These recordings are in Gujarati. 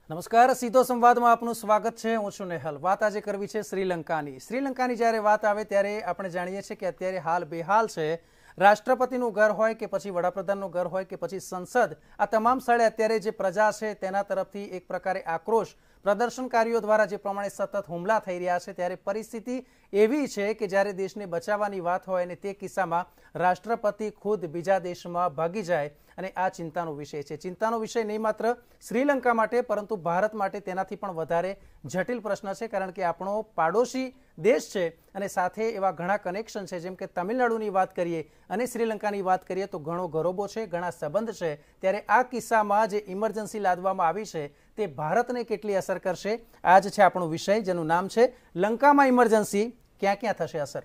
નમસ્કાર, સીધો સંવાદમાં આપનું સ્વાગત છે। હું છું નેહલ। વાત આજે કરવી છે શ્રીલંકાની। શ્રીલંકાની જ્યારે વાત આવે ત્યારે આપણે જાણીએ છીએ કે અત્યારે હાલ બેહાલ છે। રાષ્ટ્રપતિનું ઘર હોય કે પછી વડાપ્રધાનનું ઘર હોય કે પછી સંસદ, આ તમામ સ્થળે અત્યારે જે પ્રજા છે તેના તરફથી એક પ્રકારે આક્રોશ પ્રદર્શનકારીઓ દ્વારા જે પ્રમાણે સતત હુમલા થઈ રહ્યા છે, ત્યારે પરિસ્થિતિ એવી છે કે જ્યારે દેશને બચાવવાની વાત હોય અને તે કિસ્સામાં રાષ્ટ્રપતિ ખુદ બીજા દેશમાં ભાગી જાય અને આ ચિંતાનો વિષય છે। ચિંતાનો વિષય નહીં માત્ર શ્રીલંકા માટે પરંતુ ભારત માટે તેનાથી પણ વધારે જટિલ પ્રશ્ન છે, કારણ કે આપણો પાડોશી દેશ છે અને સાથે એવા ઘણા કનેક્શન છે। જેમ કે તમિલનાડુની વાત કરીએ અને શ્રીલંકાની વાત કરીએ તો ઘણો ગરોબો છે, ઘણા સંબંધ છે। ત્યારે આ કિસ્સામાં જે ઇમરજન્સી લાદવામાં આવી છે તે ભારતને કેટલી અસર કરશે, આ જ છે આપણો વિષય, જેનું નામ છે લંકામાં ઇમરજન્સી, ક્યાં ક્યાં થશે અસર।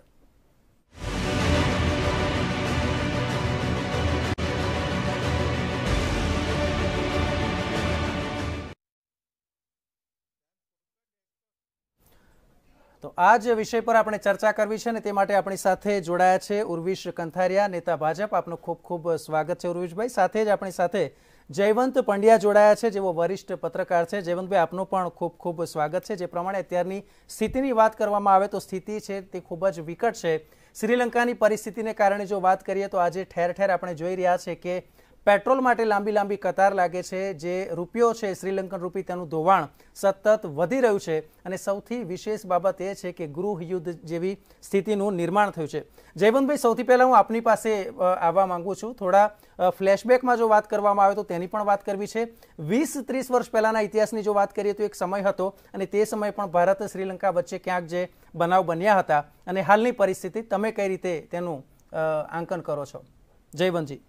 તો આ જ વિષય પર આપણે ચર્ચા કરવી છે અને તે માટે આપણી સાથે જોડાયા છે ઉર્વિશ કંથારિયા, નેતા ભાજપ। આપનું ખૂબ ખૂબ સ્વાગત છે ઉર્વિશભાઈ। સાથે જ આપણી સાથે જયવંત પંડ્યા જોડાયા છે, જેઓ વરિષ્ઠ પત્રકાર છે। જયવંતભાઈ, આપનું પણ ખૂબ ખૂબ સ્વાગત છે। જે પ્રમાણે અત્યારની સ્થિતિની વાત કરવામાં આવે તો સ્થિતિ છે તે ખૂબ જ વિકટ છે। શ્રીલંકાની પરિસ્થિતિને કારણે જો વાત કરીએ તો આજે ઠેર ઠેર આપણે જોઈ રહ્યા છે કે પેટ્રોલ માટે લાંબી લાંબી કતાર લાગે છે। જે રૂપિયો છે, શ્રીલંકન રૂપી, તેનું ધોવાણ સતત વધી રહ્યું છે અને સૌથી વિશેષ બાબત એ છે કે ગૃહ યુદ્ધ જેવી સ્થિતિનું નિર્માણ થયું છે। જયવંતભાઈ, સૌથી પહેલાં હું આપની પાસે આવવા માંગુ છું। થોડા ફ્લેશબેકમાં જો વાત કરવામાં આવે તો તેની પણ વાત કરવી છે। 20-30 વર્ષ પહેલાંના ઇતિહાસની જો વાત કરીએ તો એક સમય હતો અને તે સમયે પણ ભારત શ્રીલંકા વચ્ચે ક્યાંક જે બનાવ બન્યા હતા અને હાલની પરિસ્થિતિ તમે કઈ રીતે તેનું આંકન કરો છો, જયવંતજી?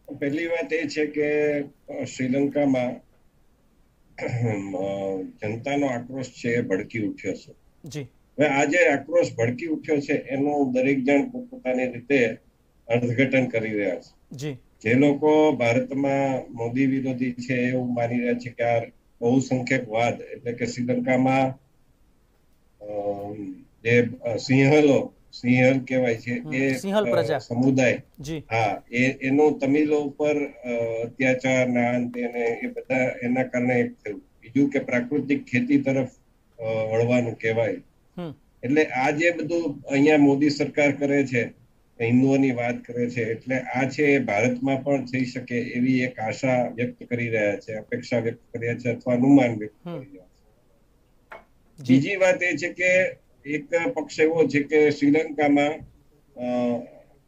પહેલી વાત એ છે કે શ્રીલંકામાં જનતાનો આક્રોશ છે એ ભડકી ઉઠ્યો છે। જી, હવે આ જે આક્રોશ ભડકી ઉઠ્યો છે એનું દરેક જણ પોતપોતાની રીતે અર્થઘટન કરી રહ્યા છે। જે લોકો ભારતમાં મોદી વિરોધી છે એવું માની રહ્યા છે કે આ બહુસંખ્યકવાદ એટલે કે શ્રીલંકામાં જે સિંહલ કહેવાય છે એ સમુદાય, હા, એનો તમિલો ઉપર અત્યાચાર ના અંતે એ બધા એના કારણે એક થયું। બીજું કે પ્રાકૃતિક ખેતી તરફ વળવાનું કહેવાય। એટલે આ જે બધું અહીંયા મોદી સરકાર કરે છે, હિન્દુઓની વાત કરે છે, એટલે આ છે એ ભારતમાં પણ થઈ શકે એવી એક આશા વ્યક્ત કરી રહ્યા છે, અપેક્ષા વ્યક્ત કરી રહ્યા છે અથવા અનુમાન વ્યક્ત કરી રહ્યા છે। બીજી વાત એ છે કે એક પક્ષ એવો છે કે શ્રીલંકામાં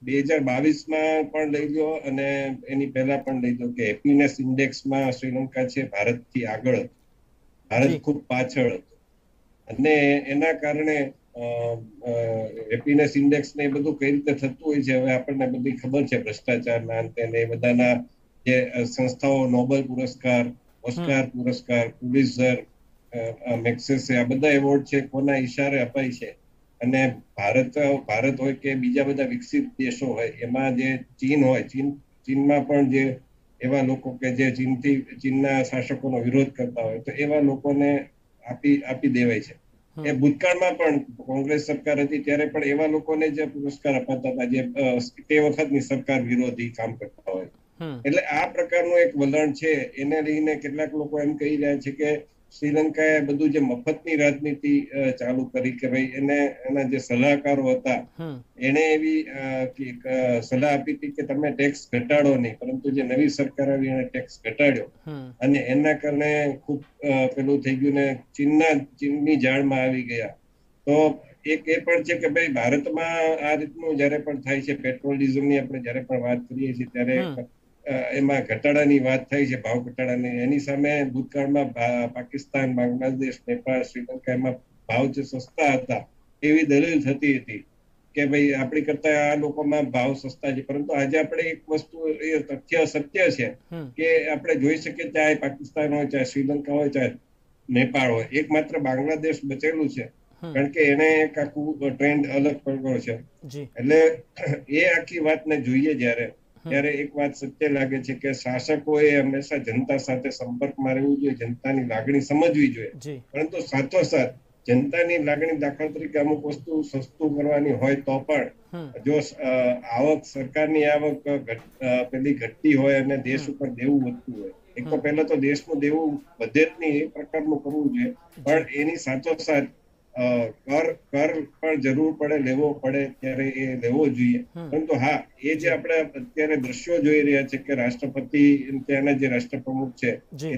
2022માં પણ લઈ લો અને એની પહેલા પણ લઈ લો કે હેપીનેસ ઇન્ડેક્સમાં શ્રીલંકા છે ભારતથી આગળ, ભારત ખૂબ પાછળ હતું અને એના કારણે હેપીનેસ ઇન્ડેક્સ ને એ બધું કઈ રીતે થતું હોય છે હવે આપણને બધી ખબર છે। ભ્રષ્ટાચારના અંતે ને એ બધાના જે સંસ્થાઓ, નોબેલ પુરસ્કાર, ઓસ્કાર પુરસ્કાર, પુલિત્ઝર, મેગ્સેસે, આ બધા એવોર્ડ છે કોના ઈશારે અપાય છે। અને ભારત હોય કે બીજા બધા વિકસિત દેશો હોય, એમાં જે ચીન હોય, ચીનમાં પણ જે એવા લોકો કે જે ચીનના શાસકોનો વિરોધ કરતા હોય તો એવા લોકોને આપી દેવાય છે। એ ભૂતકાળમાં પણ કોંગ્રેસ સરકાર હતી ત્યારે પણ એવા લોકોને જે પુરસ્કાર અપાતા હતા જે તે વખતની સરકાર વિરોધી કામ કરતા હોય। એટલે આ પ્રકારનું એક વલણ છે। એને લઈને કેટલાક લોકો એમ કહી રહ્યા છે કે શ્રીલંકાએ બધું જે મફતની રાજનીતિ ચાલુ કરી કે ભાઈ એના જે સલાહકારો હતા એને એવી સલાહ આપી હતી કે તમે ટેક્સ ઘટાડો નહીં, પરંતુ જે નવી સરકાર આવી એને ટેક્સ ઘટાડ્યો અને એના કારણે ખૂબ પેલું થઈ ગયું ને ચીનની જાળમાં આવી ગયા। તો એક એ પણ છે કે ભાઈ ભારતમાં આ રીતનું જયારે પણ થાય છે, પેટ્રોલ ડીઝલની આપણે જયારે પણ વાત કરીએ છીએ ત્યારે એમાં ઘટાડાની વાત થાય છે, ભાવ ઘટાડાની। એની સામે ભૂતકાળમાં પાકિસ્તાન, બાંગ્લાદેશ, નેપાળ, શ્રીલંકા એમાં ભાવ જે સસ્તા હતા એવી દલીલ થતી હતી કે ભાઈ આપણી કરતા આ લોકોમાં ભાવ સસ્તા છે। પરંતુ આજે આપણે એક વસ્તુ એ તથ્ય સત્ય છે કે આપણે જોઈ શકીએ ચાહે પાકિસ્તાન હોય, ચાહે શ્રીલંકા હોય, ચાહે નેપાળ હોય, એક માત્ર બાંગ્લાદેશ બચેલું છે કારણ કે એને એક આખું ટ્રેન્ડ અલગ પડ્યો છે। એટલે એ આખી વાતને જોઈએ ત્યારે એક વાત સત્ય લાગે છે કે શાસકોએ હંમેશા જનતા સાથે સંપર્કમાં રહેવું જોઈએ, જનતાની લાગણી સમજવી જોઈએ, પરંતુ સાથોસાથ જનતાની લાગણી, દાખલા તરીકે અમુક વસ્તુ સસ્તું કરવાની હોય તો પણ જો સરકારની આવક પેલી ઘટતી હોય અને દેશ ઉપર દેવું વધતું હોય એક તો પહેલા તો દેશનું દેવું વધે જ નહીં એ પ્રકારનું કરવું જોઈએ, પણ એની સાથોસાથ કર પણ જરૂર પડે લેવો પડે ત્યારે એ લેવો જોઈએ. પરંતુ હા, એ જે આપણે અત્યારે દ્રશ્યો જોઈ રહ્યા છે કે રાષ્ટ્રપતિ ત્યાંના જે રાષ્ટ્રપ્રમુખ છે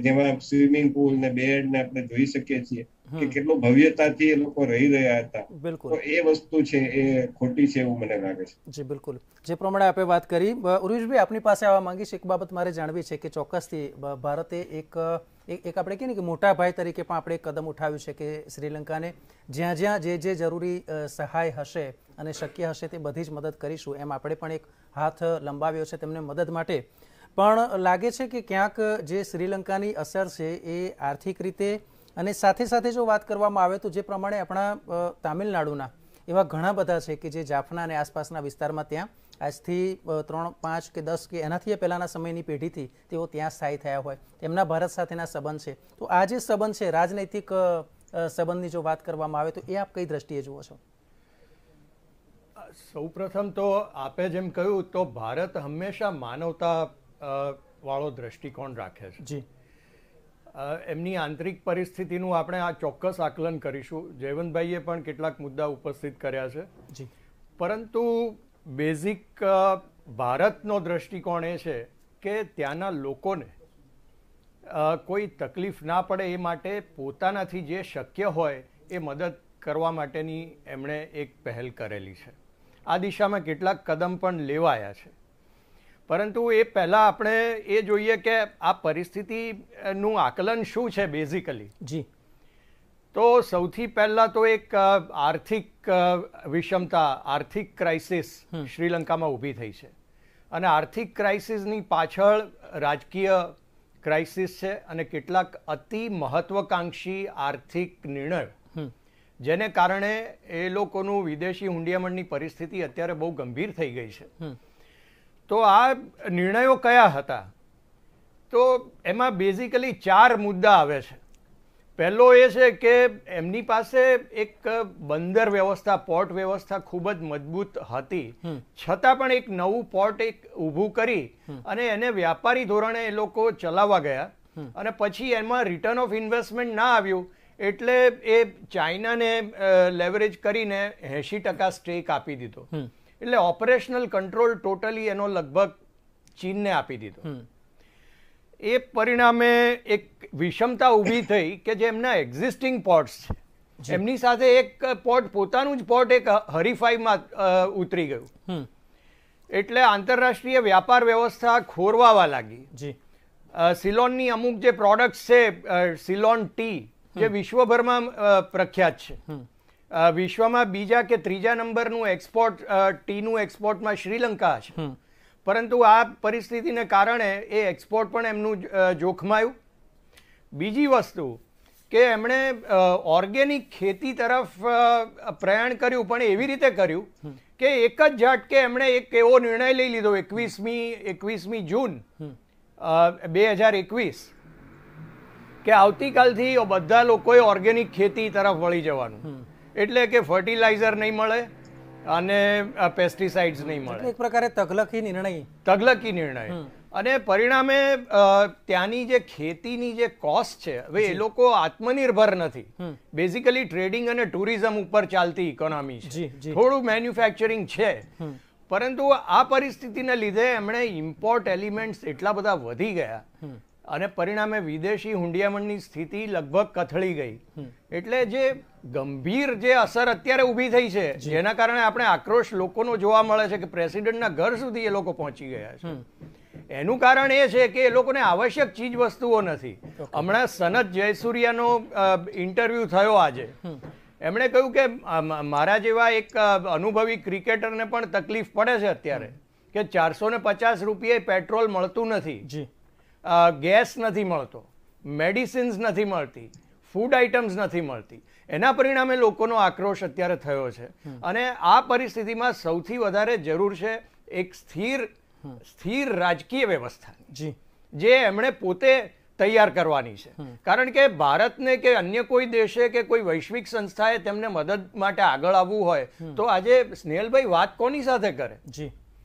જેમાં સ્વિમિંગ પુલ ને બેડ ને આપણે જોઈ શકીએ છીએ કે કેટલું ભવ્યતાથી એ લોકો રહી રહ્યા હતા. તો એ વસ્તુ છે એ ખોટી છે એવું મને લાગે છે. જી બિલકુલ, જે પ્રમાણે આપણે વાત કરી. ઉર્વિશભાઈ, આપની પાસે આવવા માંગીશ. એક બાબત મારે જાણવી છે કે ચોક્કસથી ભારતે એક આપણે કહીએ ને કે મોટા ભાઈ તરીકે પણ આપણે કદમ ઉઠાવ્યું છે કે શ્રીલંકાને જ્યાં જ્યાં જે જરૂરી સહાય હશે અને શક્ય હશે તે બધી જ મદદ કરીશું, એમ આપણે પણ એક હાથ લંબાવ્યો છે તેમને મદદ માટે. પણ લાગે છે કે ક્યાંક જે શ્રીલંકાની અસર છે એ આર્થિક રીતે અને સાથે સાથે જો વાત કરવામાં આવે તો જે પ્રમાણે આપણા તામિલનાડુના એવા ઘણા બધા છે કે જે જાફના અને આસપાસના વિસ્તારમાં ત્યાં આજથી 3, 5 કે 10 કે એનાથી પહેલાંના સમયની પેઢીથી તેઓ ત્યાં સ્થાયી થયા હોય, તેમના ભારત સાથેના સંબંધ છે. તો આ જે સંબંધ છે રાજનૈતિક સંબંધની જો વાત કરવામાં આવે તો એ આપ કઈ દ્રષ્ટિએ જુઓ છો? સૌપ્રથમ તો આપે જેમ કહ્યું તો ભારત હંમેશા માનવતા વાળો દ્રષ્ટિકોણ રાખે છે. જી, એમની આંતરિક પરિસ્થિતિનું આપણે આ ચોક્કસ આકલન કરીશું. જયવંતભાઈએ પણ કેટલાક મુદ્દા ઉપસ્થિત કર્યા છે. જી, પરંતુ બેઝિક ભારતનો દ્રષ્ટિકોણ એ છે કે ત્યાંના લોકોને કોઈ તકલીફ ના પડે એ માટે પોતાનાથી જે શક્ય હોય એ મદદ કરવા માટેની એમણે એક પહેલ કરેલી છે. આ દિશામાં કેટલાક કદમ પણ લેવાયા છે. પરંતુ એ પહેલાં આપણે એ જોઈએ કે આ પરિસ્થિતિનું આકલન શું છે બેઝિકલી. જી, તો સૌથી પહેલાં તો એક આર્થિક વિષમતા, આર્થિક ક્રાઇસિસ શ્રીલંકામાં ઊભી થઈ છે. અને આર્થિક ક્રાઇસિસની પાછળ રાજકીય ક્રાઇસિસ છે અને કેટલાક અતિ મહત્વકાંક્ષી આર્થિક નિર્ણય જેને કારણે એ લોકોનું વિદેશી હુંડિયામણની પરિસ્થિતિ અત્યારે બહુ ગંભીર થઈ ગઈ છે. તો આ નિર્ણયો કયા હતા? તો એમાં બેઝિકલી 4 મુદ્દા આવે છે. પહેલો એ છે કે એમની પાસે એક બંદર વ્યવસ્થા, પોર્ટ વ્યવસ્થા ખૂબ જ મજબૂત હતી, છતાં પણ એક નવું પોર્ટ ઊભું કરી અને એને વ્યાપારી ધોરણે એ લોકો ચલાવવા ગયા અને પછી એમાં રિટર્ન ઓફ ઇન્વેસ્ટમેન્ટ ના આવ્યું એટલે એ ચાઇનાને લેવરેજ કરીને 80% સ્ટેક આપી દીધો. એટલે ઓપરેશનલ કંટ્રોલ ટોટલી એનો લગભગ ચીનને આપી દીધો. એ પરિણામે એક વિષમતા ઊભી થઈ કે જે એમના એક્ઝિસ્ટિંગ પોર્ટ્સ છે એમની સાથે એક પોર્ટ, પોતાનું જ પોર્ટ એક હરીફાઈમાં ઉતરી ગયું. એટલે આંતરરાષ્ટ્રીય વ્યાપાર વ્યવસ્થા ખોરવાવા લાગી. સિલોનની અમુક જે પ્રોડક્ટ્સ છે, સિલોન ટી જે વિશ્વભરમાં પ્રખ્યાત છે, વિશ્વમાં બીજા કે ત્રીજા નંબરનું એક્સપોર્ટ ટીનું એક્સપોર્ટમાં શ્રીલંકા છે. પરંતુ આ પરિસ્થિતિને કારણે એ એક્સપોર્ટ પણ એમનું જોખમાયું. બીજી વસ્તુ કે એમણે ઓર્ગેનિક ખેતી તરફ પ્રયાણ કર્યું, પણ એવી રીતે કર્યું કે એક જ ઝાટકે એમણે એક એવો નિર્ણય લઈ લીધો 21મી જૂન 2021 કે આવતીકાલથી બધા લોકોએ ઓર્ગેનિક ખેતી તરફ વળી જવાનું. એટલે કે ફર્ટિલાઇઝર નહીં મળે અને પેસ્ટિસાઇડ્સ નહીં મળે. એક પ્રકારે તગલકી નિર્ણય. અને પરિણામે ત્યાંની જે ખેતીની જે કોસ્ટ છે, હવે એ લોકો આત્મનિર્ભર નથી, બેઝિકલી ટ્રેડિંગ અને ટુરિઝમ ઉપર ચાલતી ઇકોનોમી છે, થોડું મેન્યુફેક્ચરિંગ છે. પરંતુ આ પરિસ્થિતિને લીધે એમણે ઇમ્પોર્ટ એલિમેન્ટ્સ એટલા બધા વધી ગયા અને પરિણામે વિદેશી હુંડિયામણની સ્થિતિ લગભગ કથળી ગઈ. એટલે જે ગંભીર જે અસર અત્યારે ઊભી થઈ છે, જેના કારણે આપણે આક્રોશ લોકોનો જોવા મળે છે કે પ્રેસિડેન્ટના ઘર સુધી એ લોકો પહોંચી ગયા છે, એનું કારણ એ છે કે એ લોકોને આવશ્યક ચીજ વસ્તુઓ નથી. હમણાં સનત જયસૂર્યાનો ઇન્ટરવ્યૂ થયો આજે. એમણે કહ્યું કે મારા જેવા એક અનુભવી ક્રિકેટરને પણ તકલીફ પડે છે અત્યારે કે 450 રૂપિયે પેટ્રોલ મળતું નથી, ગેસ નથી મળતો, મેડિસિન્સ નથી મળતી, ફૂડ આઇટમ્સ નથી મળતી. એના પરિણામે લોકોનો આક્રોશ અત્યારે થયો છે. અને આ પરિસ્થિતિમાં સૌથી વધારે જરૂર છે એક સ્થિર રાજકીય વ્યવસ્થા જે એમણે પોતે તૈયાર કરવાની છે. કારણ કે ભારતને કે અન્ય કોઈ દેશે કે કોઈ વૈશ્વિક સંસ્થાએ તેમને મદદ માટે આગળ આવવું હોય તો આજે સ્નેહલભાઈ વાત કોની સાથે કરે?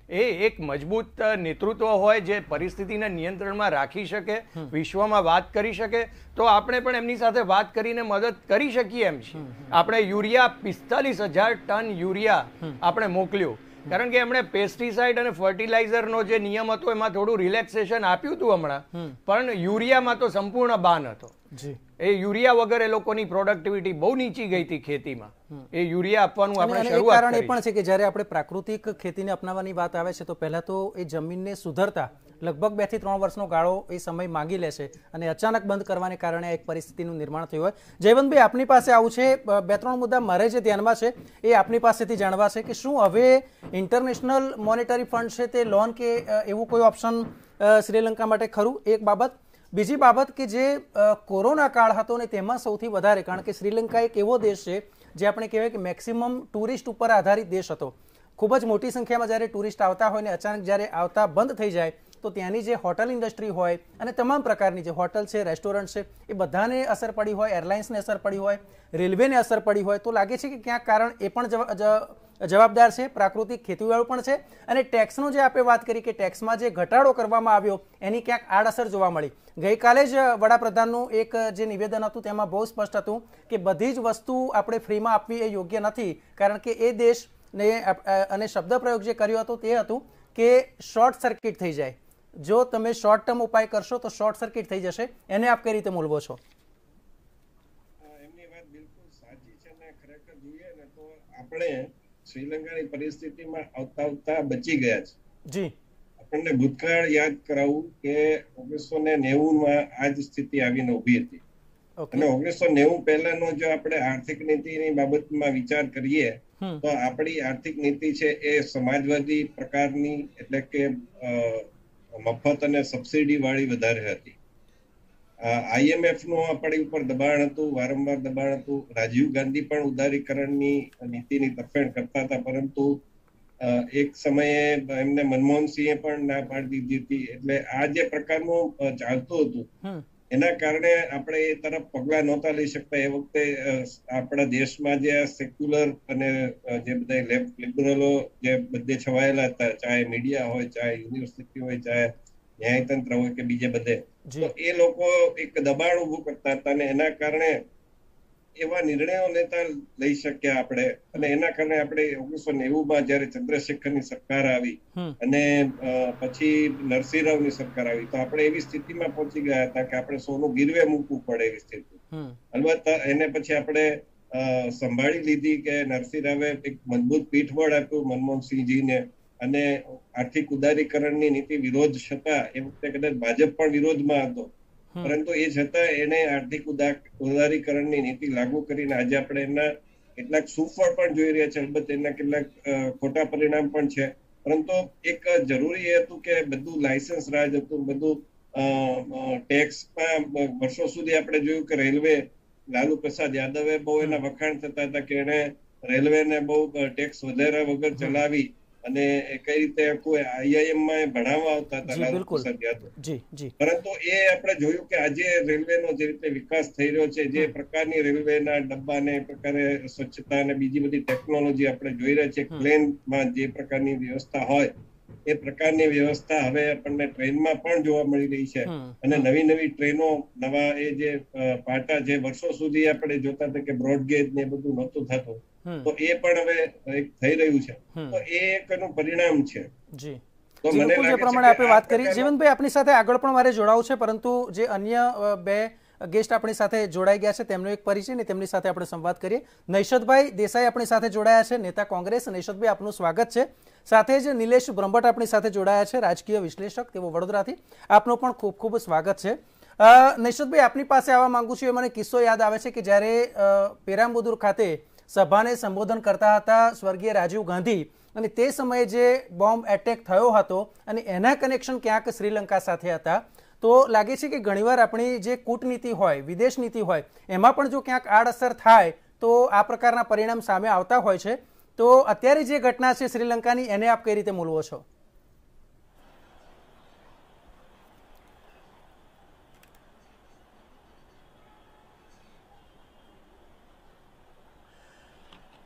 એ એક મજબૂત નેતૃત્વ હોય જે પરિસ્થિતિને નિયંત્રણમાં રાખી શકે, વિશ્વમાં વાત કરી શકે, તો આપણે પણ એમની સાથે વાત કરીને મદદ કરી શકીએ એમ છીએ. આપણે યુરિયા 45,000 ટન યુરિયા આપણે મોકલ્યું, કારણ કે એમણે પેસ્ટિસાઇડ અને ફર્ટિલાઇઝરનો જે નિયમ હતો એમાં થોડું રિલેક્સેશન આપ્યું હતું હમણાં, પણ યુરિયામાં તો સંપૂર્ણ બાન હતો. એ યુરિયા વગર એ લોકોની પ્રોડક્ટિવિટી બહુ નીચી ગઈ હતી ખેતીમાં. એ યુરિયા આપવાનું આપણે શરૂઆત કારણ એ પણ છે કે જ્યારે આપણે પ્રાકૃતિક ખેતીને અપનાવવાની વાત આવે છે તો પહેલા તો એ જમીનને સુધરતા લગભગ 2 થી 3 વર્ષનો ગાળો એ સમય માંગી લેશે અને અચાનક બંધ કરવાને કારણે એક પરિસ્થિતિનું નિર્માણ થયું હોય. જયવંતભાઈ, આપની પાસે આવું છે, 2-3 મુદ્દા મારે જે ધ્યાનમાં છે એ આપની પાસેથી જાણવા છે કે શું હવે ઇન્ટરનેશનલ મોનેટરી ફંડ છે તે લોન કે એવું કોઈ ઓપ્શન શ્રીલંકા માટે ખરું? એક બાબત. બીજી બાબત કે જે કોરોના કાળ હતો ને તેમાં સૌથી વધારે, કારણ કે શ્રીલંકા એક એવો દેશ છે જે આપણે કહેવાય કે મેક્સિમમ ટુરિસ્ટ ઉપર આધારિત દેશ હતો. ખૂબ જ મોટી સંખ્યામાં જ્યારે ટુરિસ્ટ આવતા હોય ને અચાનક જ્યારે આવતા બંધ થઈ જાય તો ત્યાંની જે હોટલ ઇન્ડસ્ટ્રી હોય અને તમામ પ્રકારની જે હોટલ છે, રેસ્ટોરન્ટ છે, એ બધાને અસર પડી હોય, એરલાઇન્સને અસર પડી હોય, રેલવેને અસર પડી હોય, તો લાગે છે કે ક્યાંક કારણ એ પણ જવાબદાર છે, પ્રાકૃતિક ખેતીવાળું પણ છે, અને ટેક્સનો જે આપણે વાત કરી કે ટેક્સમાં જે ઘટાડો કરવામાં આવ્યો એની ક્યાંક આડઅસર જોવા મળી. ગઈકાલે જ વડાપ્રધાનનું એક જે નિવેદન હતું તેમાં બહુ સ્પષ્ટ હતું કે બધી જ વસ્તુ આપણે ફ્રીમાં આપવી એ યોગ્ય નથી, કારણ કે એ દેશને અને શબ્દ પ્રયોગ જે કર્યો હતો તે હતું કે શોર્ટ સર્કિટ થઈ જાય. જો તમે શોર્ટ ટર્મ ઉપાય કરશો તો શોર્ટ સર્કિટ થઈ જશે. એને આપ કઈ રીતે મૂલવો છો? એમની વાત બિલકુલ સાચી છે ને ખરેખર જોઈએ ને તો આપણે શ્રીલંકાની પરિસ્થિતિમાં આવતા બચી ગયા છે. જી, આપણને ભૂતકાળ યાદ કરાવું કે 1990માં આ જ સ્થિતિ આવીને ઉભી હતી. અને 1990 પહેલાનો જો આપણે આર્થિક નીતિની બાબતમાં વિચાર કરીએ તો આપણી આર્થિક નીતિ છે એ સમાજવાદી પ્રકારની, એટલે કે મફત અને સબસિડી વાળી વધારે હતી. IMF નું આપણી ઉપર દબાણ હતું, વારંવાર દબાણ હતું. રાજીવ ગાંધી પણ ઉદારીકરણની નીતિની તરફેણ કરતા હતા, પરંતુ એક સમયે એમને મનમોહનસિંહે પણ ના પાડી દીધી હતી. એટલે આ જે પ્રકારનું ચાલતું હતું એના કારણે આપણે એ તરફ પગલા નહોતા લઈ શકતા. એ વખતે આપણા દેશમાં જે સેક્યુલર અને જે બધા લિબરલો જે બધે છવાયેલા હતા, ચાહે મીડિયા હોય, ચાહે યુનિવર્સિટી હોય, ચાહે ન્યાયતંત્ર હોય કે બીજે બધે, તો એ લોકો એક દબાણ ઉભું કરતા હતા અને એના કારણે એવા નિર્ણયો લેતા લઈ શક્યા આપણે. અને એના કારણે આપણે 1990માં જયારે ચંદ્રશેખરની સરકાર આવી અને પછી નરસિંહ રાવની સરકાર આવી તો આપણે એવી સ્થિતિમાં પહોંચી ગયા હતા કે આપણે સોનું ગીરવે મૂકવું પડે એવી સ્થિતિ. અલબત્ત એને પછી આપણે સંભાળી લીધી કે નરસિંહ રાવે એક મજબૂત પીઠબળ આપ્યું મનમોહનસિંહજીને, અને આર્થિક ઉદારીકરણની નીતિ વિરોધ છતાં એ વખતે કદાચ ભાજપ પણ વિરોધમાં હતો, પરંતુ એ છતાં એને આર્થિક ઉદારીકરણની નીતિ લાગુ કરીને આજે આપણે એના કેટલાક સુફળ પણ જોઈ રહ્યા છે. અલબત્ત એના કેટલાક ખોટા પરિણામ પણ છે, પરંતુ એક જરૂરી એ હતું કે બધું લાયસન્સ રાજ હતું, બધું ટેક્સમાં વર્ષો સુધી આપણે જોયું કે રેલવે, લાલુ પ્રસાદ યાદવે બહુ એના વખાણ થતા હતા કે એને રેલવેને બહુ ટેક્સ વધારા વગર ચલાવી અને કઈ રીતે કોઈ IIM માં ભણાવવા આવતા હતા લાલુ પ્રસાદ યાદવ. પરંતુ એ આપણે જોયું કે આજે રેલવેનો જે રીતે વિકાસ થઈ રહ્યો છે, જે પ્રકારની રેલવેના ડબ્બાને પ્રકારે સ્વચ્છતા અને બીજી બધી ટેકનોલોજી આપણે જોઈ રહ્યા છીએ, પ્લેનમાં જે પ્રકારની વ્યવસ્થા હોય એ પ્રકારની વ્યવસ્થા હવે આપણને ટ્રેનમાં પણ જોવા મળી રહી છે. અને નવી નવી ટ્રેનો, નવા એ જે પાટા જે વર્ષો સુધી આપણે જોતા હતા કે બ્રોડગેજ ને બધું નહોતું થતું, તો એ પણ હવે થઈ રહ્યું છે. તો એ એક એનું પરિણામ છે. જી, જે પ્રમાણે આપણે વાત કરી. જીવનભાઈ, આપણી સાથે આગળ પણ મારે જોડાવું છે, પરંતુ જે અન્ય બે ગેસ્ટ આપણી સાથે જોડાઈ ગયા છે તેમનો એક પરિચય ને તેમની સાથે આપણે સંવાદ કરીએ. નૈશદભાઈ દેસાઈ આપણી સાથે જોડાયા છે, નેતા કોંગ્રેસ. નૈશદભાઈ, આપનું સ્વાગત છે. સાથે જ નિલેશ બ્રહ્મભટ્ટ આપણી સાથે જોડાયા છે, રાજકીય વિશ્લેષક, તેઓ વડોદરાથી. આપનું પણ ખૂબ ખૂબ સ્વાગત છે. નૈશદભાઈ, આપની પાસે આવવા માંગુ છું. મને કિસ્સો યાદ આવે છે કે જ્યારે પેરામ્બુદુર ખાતે સભાને સંબોધન કરતા હતા સ્વર્ગીય રાજીવ ગાંધી, અને તે સમયે જે બોમ્બ એટેક થયો હતો અને એના કનેક્શન ક્યાંક શ્રીલંકા સાથે હતા, તો લાગે છે કે ઘણીવાર આપણી જે કૂટનીતિ હોય, વિદેશ નીતિ હોય, એમાં પણ જો ક્યાંક આડઅસર થાય તો આ પ્રકારના પરિણામ સામે આવતા હોય છે. તો અત્યારે જે ઘટના છે શ્રીલંકાની, એને આપ કઈ રીતે મૂલવો છો?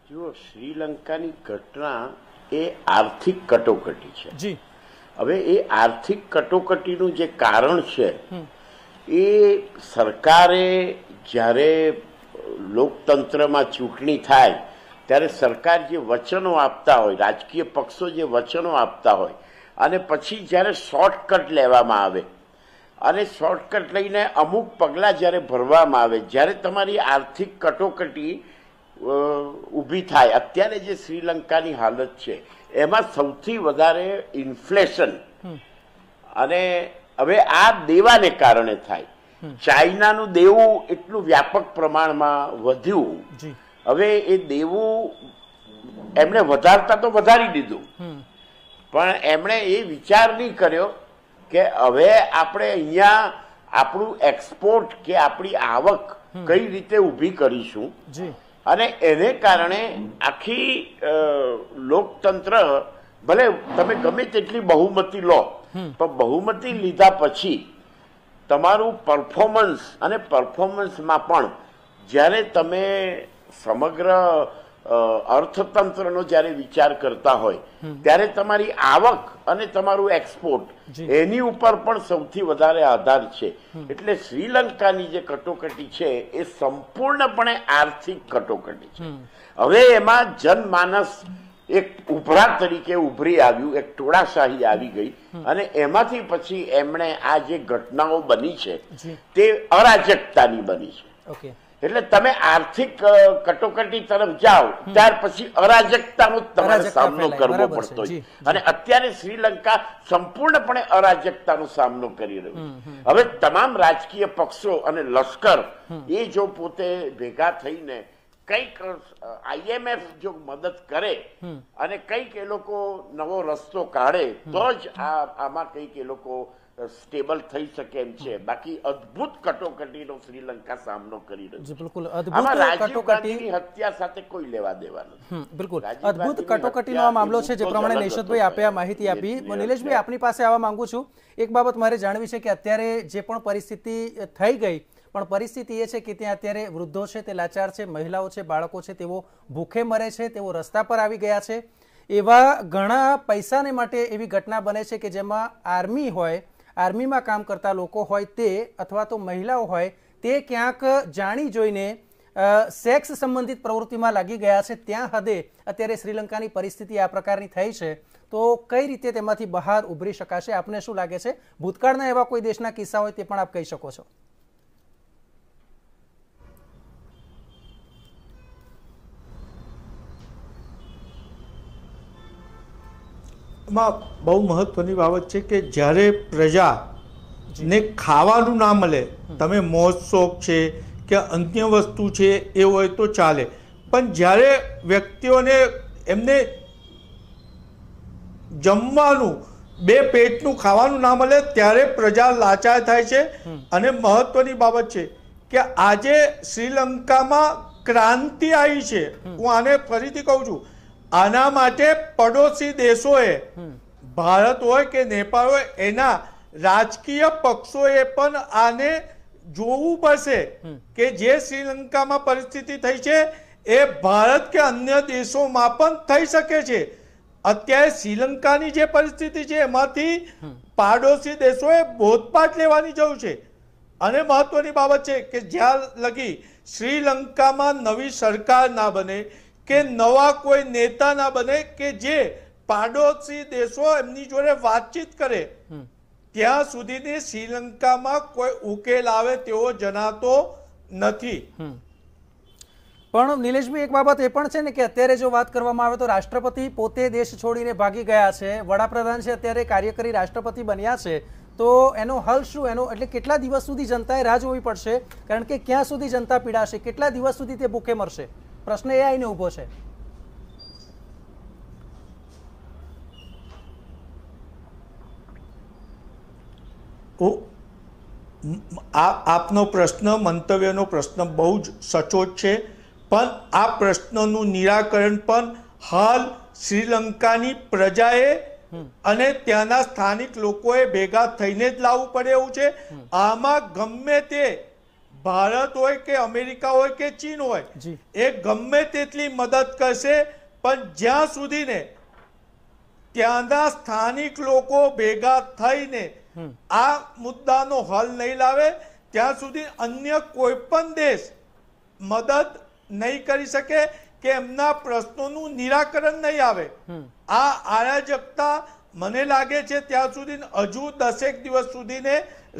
જુઓ, શ્રીલંકાની ઘટના એ આર્થિક કટોકટી છે. જી. હવે એ આર્થિક કટોકટીનું જે કારણ છે એ સરકારે જ્યારે લોકતંત્રમાં ચૂંટણી થાય ત્યારે સરકાર જે વચનો આપતા હોય, રાજકીય પક્ષો જે વચનો આપતા હોય, અને પછી જ્યારે શોર્ટકટ લેવામાં આવે અને શોર્ટકટ લઈને અમુક પગલાં જ્યારે ભરવામાં આવે, જ્યારે તમારી આર્થિક કટોકટી ઊભી થાય, અત્યારે જે શ્રીલંકાની હાલત છે એમાં સૌથી વધારે ઇન્ફ્લેશન અને હવે આ દેવાને કારણે થાય. ચાઇનાનું દેવું એટલું વ્યાપક પ્રમાણમાં વધ્યું. હવે એ દેવું એમણે વધારતા તો વધારી દીધું, પણ એમણે એ વિચાર નહીં કર્યો કે હવે આપણે અહીંયા આપણું એક્સપોર્ટ કે આપણી આવક કઈ રીતે ઊભી કરીશું. અને એને કારણે આખી લોકતંત્ર, ભલે તમે ગમે તેટલી બહુમતી લો, પણ બહુમતી લીધા પછી તમારું પરફોર્મન્સ, અને પરફોર્મન્સમાં પણ જ્યારે તમે સમગ્ર અર્થતંત્રનો જ્યારે વિચાર કરતા હોય ત્યારે તમારી આવક અને તમારું એક્સપોર્ટ એની ઉપર પણ સૌથી વધારે આધાર છે. એટલે શ્રીલંકાની જે કટોકટી છે એ સંપૂર્ણપણે આર્થિક કટોકટી છે. હવે એમાં જનમાનસ એક ઉભરા તરીકે ઉભરી આવ્યું, એક ટોળાશાહી આવી ગઈ, અને એમાંથી પછી એમણે આ જે ઘટનાઓ બની છે તે અરાજકતાની બની છે. એટલે તમે આર્થિક કટોકટી તરફ જાઓ ત્યાર પછી અરાજકતાનો તમારે સામનો કરવો પડતો હોય, અને અત્યારે શ્રીલંકા સંપૂર્ણપણે અરાજકતાનો સામનો કરી રહ્યું. હવે તમામ રાજકીય પક્ષો અને લશ્કર એ જો પોતે ભેગા થઈને કંઈક IMF જો મદદ કરે અને કંઈક એ લોકો નવો રસ્તો કાઢે તો જ આમાં કંઈક એ લોકો સ્ટેબલ થઈ શકે એમ છે. બાકી અદ્ભુત કટોકટીનો શ્રીલંકા સામનો કરી રહ્યું છે. બિલકુલ આમાં રાજીવ ગાંધીની હત્યા સાથે કોઈ લેવા દેવા નથી. બિલકુલ અદ્ભુત કટોકટીનો આ મામલો છે, જે પ્રમાણે નિશતભાઈ આપે આ માહિતી આપી. નિલેશભાઈ, આપની પાસે આવવા માંગુ છું. એક બાબત મારે જાણવી છે કે અત્યારે જે પણ પરિસ્થિતિ થઈ ગઈ, પણ પરિસ્થિતિ એ છે કે ત્યાં અત્યારે વૃદ્ધો છે તે લાચાર છે, મહિલાઓ છે, બાળકો છે તેઓ ભૂખે મરે છે, તેઓ રસ્તા પર આવી ગયા છે. એવા ઘણા પૈસાને માટે એવી ઘટના બને છે કે જેમાં આર્મી હોય, આર્મીમાં કામ કરતા લોકો હોય તે, અથવા તો મહિલાઓ હોય તે ક્યાંક જાણી જોઈને સેક્સ સંબંધિત પ્રવૃત્તિમાં લાગી ગયા છે. ત્યાં હદે અત્યારે શ્રીલંકાની પરિસ્થિતિ આ પ્રકારની થઈ છે. તો કઈ રીતે તેમાંથી બહાર ઉભરી શકાશે? આપને શું લાગે છે? ભૂતકાળના એવા કોઈ દેશના કિસ્સા હોય તે પણ આપ કહી શકો છો. માં બહુ મહત્વની બાબત છે કે જ્યારે પ્રજાને ખાવાનું ના મળે, તમે મોજ શોખ છે કે અન્ય વસ્તુ છે એ હોય તો ચાલે, પણ જ્યારે વ્યક્તિઓને એમને જમવાનું, બે પેટનું ખાવાનું ના મળે ત્યારે પ્રજા લાચાર થાય છે. અને મહત્વની બાબત છે કે આજે શ્રીલંકામાં ક્રાંતિ આવી છે. હું આને ફરીથી કહું છું, આના માટે પડોશી દેશોએ, ભારત હોય કે નેપાળ હોય, એના રાજકીય પક્ષોએ પણ આને જોવું પડશે કે જે શ્રીલંકામાં પરિસ્થિતિ થઈ છે એ ભારત કે અન્ય દેશોમાં પણ થઈ શકે છે. અત્યારે શ્રીલંકાની જે પરિસ્થિતિ છે એમાંથી પાડોશી દેશોએ બોધપાઠ લેવાની જરૂર છે. અને મહત્વની બાબત છે કે જ્યાં લગી શ્રીલંકામાં નવી સરકાર ના બને કે નવા કોઈ નેતા ના બને કે જે પાડોશી દેશો એમની જોડે વાતચીત કરે, ત્યાં સુધીની શ્રીલંકામાં કોઈ ઉકેલ આવે તેવો જણાતો નથી. પણ નિલેશભાઈ, એક બાબત એ પણ છે ને કે અત્યારે જો વાત કરવામાં આવે તો રાષ્ટ્રપતિ પોતે દેશ છોડીને ભાગી ગયા છે, વડાપ્રધાન છે અત્યારે કાર્યકારી રાષ્ટ્રપતિ બન્યા છે, તો એનો હલ શું? એનો એટલે કેટલા દિવસ સુધી જનતાએ રાહ જોવી પડશે? કારણ કે ક્યાં સુધી જનતા પીડાશે, કેટલા દિવસ સુધી તે ભૂખે મરશે? પ્રશ્ન એ આવીને ઉભો છે. આપનો પ્રશ્ન, મંતવ્યનો પ્રશ્ન બહુ જ સચોટ છે, પણ આ પ્રશ્નનું નિરાકરણ પણ હાલ શ્રીલંકાની પ્રજાએ અને ત્યાંના સ્થાનિક લોકોએ ભેગા થઈને જ લાવવું પડે એવું છે. આમાં ગમે તે ભારત હોય કે અમેરિકા હોય કે ચીન હોય, એ ગમે તેટલી મદદ કરશે, પણ જ્યાં સુધીને ત્યાંના સ્થાનિક લોકો ભેગા થઈને આ મુદ્દાનો હલ નહીં લાવે ત્યાં સુધી અન્ય કોઈ પણ દેશ મદદ નહીં કરી શકે કે એમના પ્રશ્નોનું નિરાકરણ નહીં આવે. આ અરાજકતા મને લાગે છે ત્યાં સુધી હજુ 10 દિવસ સુધીને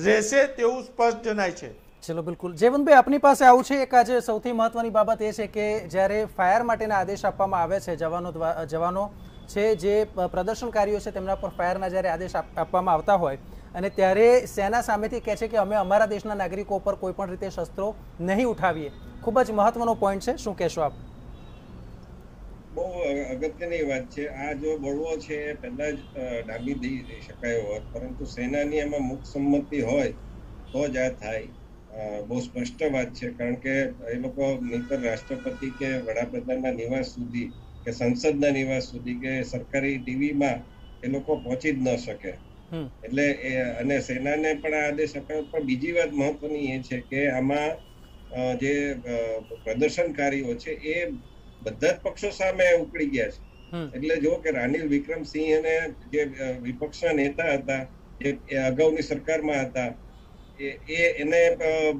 રહેશે તેવું સ્પષ્ટ જણાય છે. ચલો બિલકુલ. જયવંતભાઈ, આપની પાસે આવું છે. એક આજે સૌથી મહત્વની બાબત એ છે કે જ્યારે ફાયર માટેના આદેશ આપવામાં આવે છે, જવાનો છે જે પ્રદર્શનકારીઓ છે તેમના પર ફાયરના જ્યારે આદેશ આપવામાં આવતા હોય અને ત્યારે સેના સામેથી કહે છે કે અમે અમારા દેશના નાગરિકો પર કોઈ પણ રીતે શસ્ત્રો નહીં ઉઠાવીએ. ખૂબ જ મહત્વનો પોઈન્ટ છે, શું કહેશો આપ? બહુ અગત્યની વાત છે. આ જો બળવો છે એ પહેલા જ ડામી દઈ શકાયો હોત, પરંતુ સેનાની એમાં મુખ સંમતિ હોય તો જ આ થાય. બહુ સ્પષ્ટ વાત છે, કારણ કે એ લોકો નહીતર રાષ્ટ્રપતિ કે વડાપ્રધાનના નિવાસ સુધી કે સંસદના નિવાસ સુધી કે સરકારી ટીવીમાં એ લોકો પહોંચી જ ન શકે. એટલે અને સેનાને પણ આ આદેશ આપ્યો. પણ બીજી વાત મહત્વની એ છે કે આમાં જે પ્રદર્શનકારીઓ છે એ બધા જ પક્ષો સામે ઉકળી ગયા છે. એટલે જો કે રાનિલ વિક્રમસિંહ અને જે વિપક્ષના નેતા હતા જે અગાઉની સરકારમાં હતા એને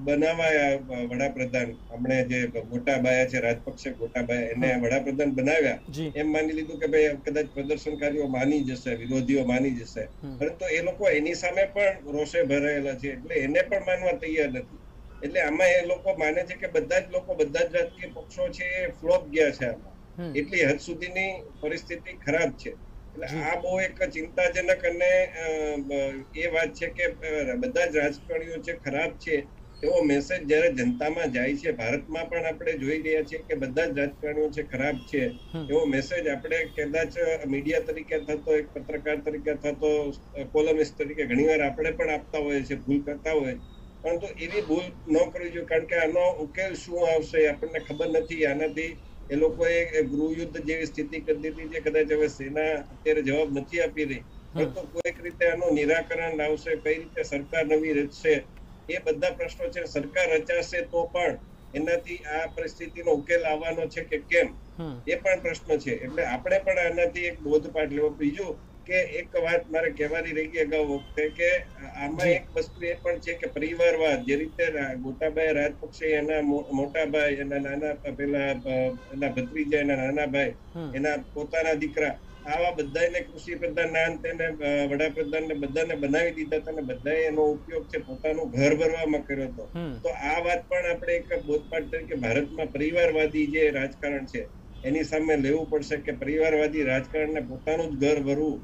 બનાવાયા વડાપ્રધાન. હમણે જે ગોટાબાયા છે, રાજપક્ષે ગોટાબાયા, એને વડાપ્રધાન બનાવ્યા. એમ માની લીધું કે ભાઈ કદાચ પ્રદર્શનકારીઓ માની જશે, વિરોધીઓ માની જશે, પરંતુ એ લોકો એની સામે પણ રોષે ભરાયેલા છે, એટલે એને પણ માનવા તૈયાર નથી. એટલે આમાં એ લોકો માને છે કે બધા જ લોકો, બધા જ રાજકીય પક્ષો છે એ ફ્લોપ ગયા છે આમાં. એટલી હદ સુધીની પરિસ્થિતિ ખરાબ છે. એટલે આ બહુ એક ચિંતાજનક અને એ વાત છે કે બધા જ રાજકારણીઓ છે ખરાબ છે એવો મેસેજ જયારે જનતામાં જાય છે. ભારતમાં પણ આપણે જોઈ રહ્યા છીએ કે બધા જ રાજકારણીઓ છે ખરાબ છે એવો મેસેજ આપણે કદાચ મીડિયા તરીકે થતો, એક પત્રકાર તરીકે થતો, કોલમિસ્ટ તરીકે ઘણીવાર આપણે પણ આપતા હોઈએ છીએ, ભૂલ કરતા હોય. પરંતુ એવી ભૂલ ન કરવી જોઈએ, કારણ કે આનો ઉકેલ શું આવશે આપણને ખબર નથી. આનાથી એ લોકોએ ગૃહયુદ્ધ જેવી સ્થિતિ કરી દીધી છે. કદાચ હવે સેના અત્યારે જવાબ નથી આપી રહી, પરંતુ કોઈક રીતે આનું નિરાકરણ લાવશે, કઈ રીતે સરકાર નવી રચશે, એ બધા પ્રશ્નો છે. સરકાર રચાશે તો પણ એનાથી આ પરિસ્થિતિનો ઉકેલ આવવાનો છે કે કેમ, એ પણ પ્રશ્ન છે. એટલે આપણે પણ આનાથી એક બોધપાઠ લેવો. બીજું કે એક વાત મારે કહેવાની રહી ગઈ અગાઉ વખતે કે આમાં એક વસ્તુ એ પણ છે કે પરિવારવાદ, જે રીતે ગોટાબાઈ રાજપક્ષે એના મોટા ભાઈ, એના નાના પેલા એના ભત્રીજા, એના નાના ભાઈ, એના પોતાના દીકરા, આવા બધાને કૃષિ પ્રધાન તેને વડાપ્રધાન ને બધાને બનાવી દીધા હતા અને બધાએ એનો ઉપયોગ છે પોતાનું ઘર ભરવામાં કર્યો હતો. તો આ વાત પણ આપણે એક બોધપાઠ તરીકે ભારતમાં પરિવારવાદી જે રાજકારણ છે એની સામે લેવું પડશે કે પરિવારવાદી રાજકારણને પોતાનું જ ઘર ભરવું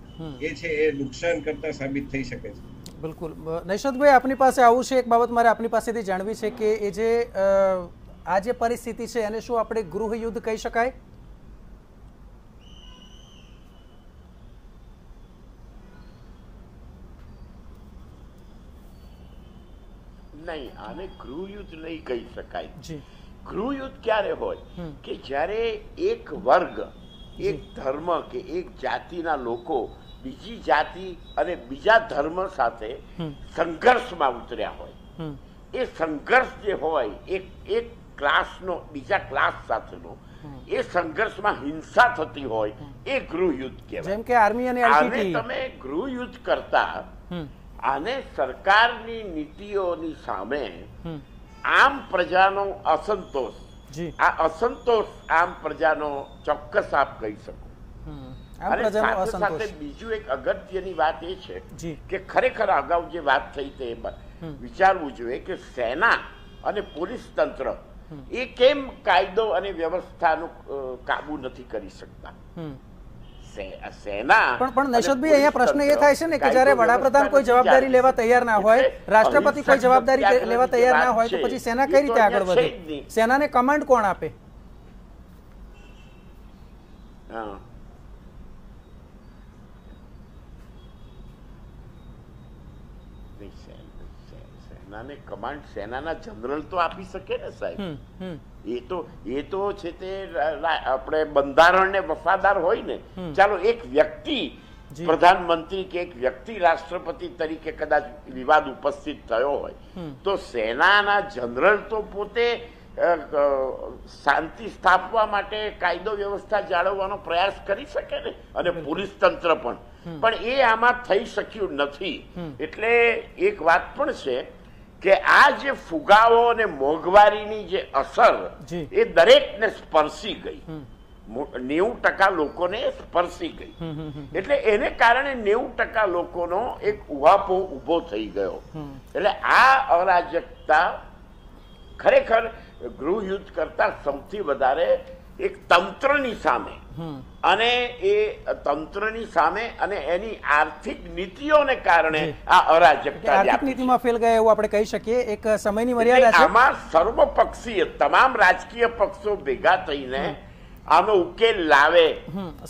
એ છે એ નુકસાન કરતા સાબિત થઈ શકે છે. બિલકુલ. નૈશાદભાઈ, આપની પાસે આવું છે. એક બાબત મારે આપની પાસેથી જાણવી છે કે એ જે આ જે પરિસ્થિતિ છે એને શું આપણે ગૃહયુદ્ધ કહી શકાય? નહીં, આને ગૃહયુદ્ધ નહીં કહી શકાય. ગૃહયુદ્ધ ક્યારે હોય કે જ્યારે એક વર્ગ, એક ધર્મ કે એક જાતિના લોકો બીજી જાતિ અને બીજા ધર્મ સાથે સંઘર્ષમાં ઉતર્યા હોય. એ સંઘર્ષ જે હોય એક ક્લાસનો બીજા ક્લાસ સાથેનો, એ સંઘર્ષમાં હિંસા થતી હોય, એ ગૃહયુદ્ધ કહેવાય. જેમ કે આર્મી અને એલટીટી. આને તમે ગૃહયુદ્ધ કરતા આને સરકારની નીતિઓની સામે આમ પ્રજાનો અસંતોષ, આ અસંતોષ આમ પ્રજાનો ચોક્કસ આપ કહી શકો. અને સાથે સાથે બીજું એક અગત્યની વાત એ છે કે ખરેખર અગાઉ જે વાત થઈ તે વિચારવું જોઈએ કે સેના અને પોલીસ તંત્ર એ કેમ કાયદો અને વ્યવસ્થાનું કાબુ નથી કરી શકતા. પણ નૈશાદભાઈ, અહીંયા પ્રશ્ન એ થાય છે ને કે જયારે વડાપ્રધાન કોઈ જવાબદારી લેવા તૈયાર ના હોય, રાષ્ટ્રપતિ કોઈ જવાબદારી લેવા તૈયાર ના હોય, તો પછી સેના કઈ રીતે આગળ વધે? સેનાને કમાન્ડ કોણ આપે? સેનાને કમાન્ડ સેનાના જનરલ તો આપી શકે ને સાહેબ. એ તો છે તે આપણે બંધારણને વફાદાર હોય ને. ચાલો એક વ્યક્તિ પ્રધાનમંત્રી કે એક વ્યક્તિ રાષ્ટ્રપતિ તરીકે કદાચ વિવાદ ઉપસ્થિત થયો હોય તો સેનાના જનરલ તો પોતે શાંતિ સ્થાપવા માટે કાયદો વ્યવસ્થા જાળવવાનો પ્રયાસ કરી શકે ને, અને પોલીસ તંત્ર પણ એ આમાં થઈ શક્યું નથી. એટલે એક વાત પણ છે કે આ જે ફુગાવો અને મોંઘવારીની જે અસર એ દરેકને સ્પર્શી ગઈ, 90% લોકોને સ્પર્શી ગઈ. એટલે એને કારણે 90% લોકોનો એક ઉહાપો ઉભો થઈ ગયો. એટલે આ અરાજકતા ખરેખર ગૃહયુદ્ધ કરતા સૌથી વધારે એક તંત્રની સામે, અને એ તંત્રની સામે અને એની આર્થિક નીતિઓને કારણે આ અરાજકતા આર્થિક નીતિમાં ફેલ ગયા એવું આપણે કહી શકીએ. એક સમયની મર્યાદા છે. આમાં સર્વપક્ષીય તમામ રાજકીય પક્ષો ભેગા થઈને આનો ઉકેલ લાવે.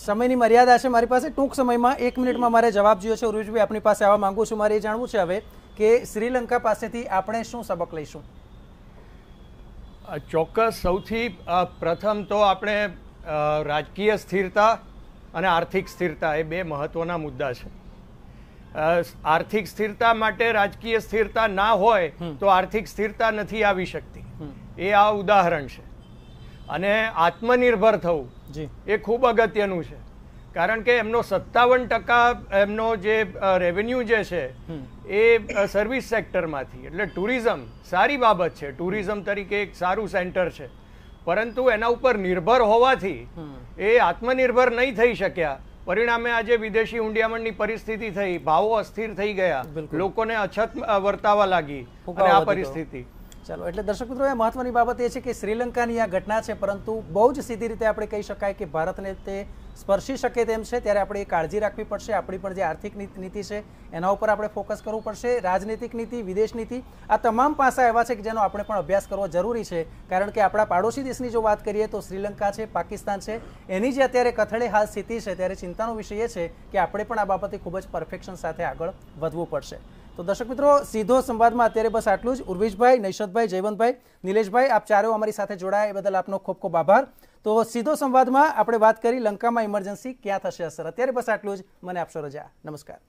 સમયની મર્યાદા છે મારી પાસે. ટૂંક સમયમાં 1 મિનિટમાં મારે જવાબ જોઈએ છે. ઉર્વિશભાઈ આપની પાસે આવવા માંગુ છું. મારે એ જાણવું છે હવે કે શ્રીલંકા પાસેથી આપણે શું સબક લઈશું? ચોક્કસ. સૌથી પ્રથમ તો આપણે રાજકીય સ્થિરતા અને આર્થિક સ્થિરતા એ બે મહત્વના મુદ્દા છે. આર્થિક સ્થિરતા માટે રાજકીય સ્થિરતા ના હોય તો આર્થિક સ્થિરતા નથી આવી શકતી. એ આ ઉદાહરણ છે. અને આત્મનિર્ભર થવું એ ખૂબ અગત્યનું છે, કારણ કે એમનો 57% એમનો જે રેવન્યુ જે છે એ સર્વિસ સેક્ટરમાંથી, એટલે ટુરિઝમ સારી બાબત છે, ટુરિઝમ તરીકે એક સારું સેન્ટર છે, પરંતુ એના ઉપર નિર્ભર હોવાથી એ આત્મનિર્ભર નહીં થઈ શક્યા. પરિણામે આજે વિદેશી ઊંડિયામણની પરિસ્થિતિ થઈ, ભાવો અસ્થિર થઈ ગયા, લોકોને અછત વર્તાવા લાગી, અને આ પરિસ્થિતિ. ચાલો, એટલે દર્શક મિત્રો, એ મહત્વની બાબત એ છે કે શ્રીલંકાની આ ઘટના છે, પરંતુ બહુ જ સીધી રીતે આપણે કહી શકાય કે ભારતને તે સ્પર્શી શકે તેમ છે. ત્યારે આપણે એ કાળજી રાખવી પડશે. આપણી પણ જે આર્થિક નીતિ છે એના ઉપર આપણે ફોકસ કરવું પડશે. રાજનીતિક નીતિ, વિદેશ નીતિ, આ તમામ પાસા એવા છે કે જેનો આપણે પણ અભ્યાસ કરવો જરૂરી છે. કારણ કે આપણા પાડોશી દેશની જો વાત કરીએ તો શ્રીલંકા છે, પાકિસ્તાન છે, એની જે અત્યારે કથળે હાલ સ્થિતિ છે, ત્યારે ચિંતાનો વિષય એ છે કે આપણે પણ આ બાબતે ખૂબ જ પરફેક્શન સાથે આગળ વધવું પડશે. તો દર્શક મિત્રો, સીધો સંવાદમાં અત્યારે બસ આટલું જ. ઉર્વિશભાઈ, નૈશદભાઈ, જયવંતભાઈ, નિલેશભાઈ, આપ ચારેય અમારી સાથે જોડાયા એ બદલ આપનો ખૂબ ખૂબ આભાર. તો સીધો સંવાદમાં આપણે વાત કરી લંકામાં ઇમરજન્સી ક્યાં થશે અસર. અત્યારે બસ આટલું જ. મને આપશો રજા. નમસ્કાર.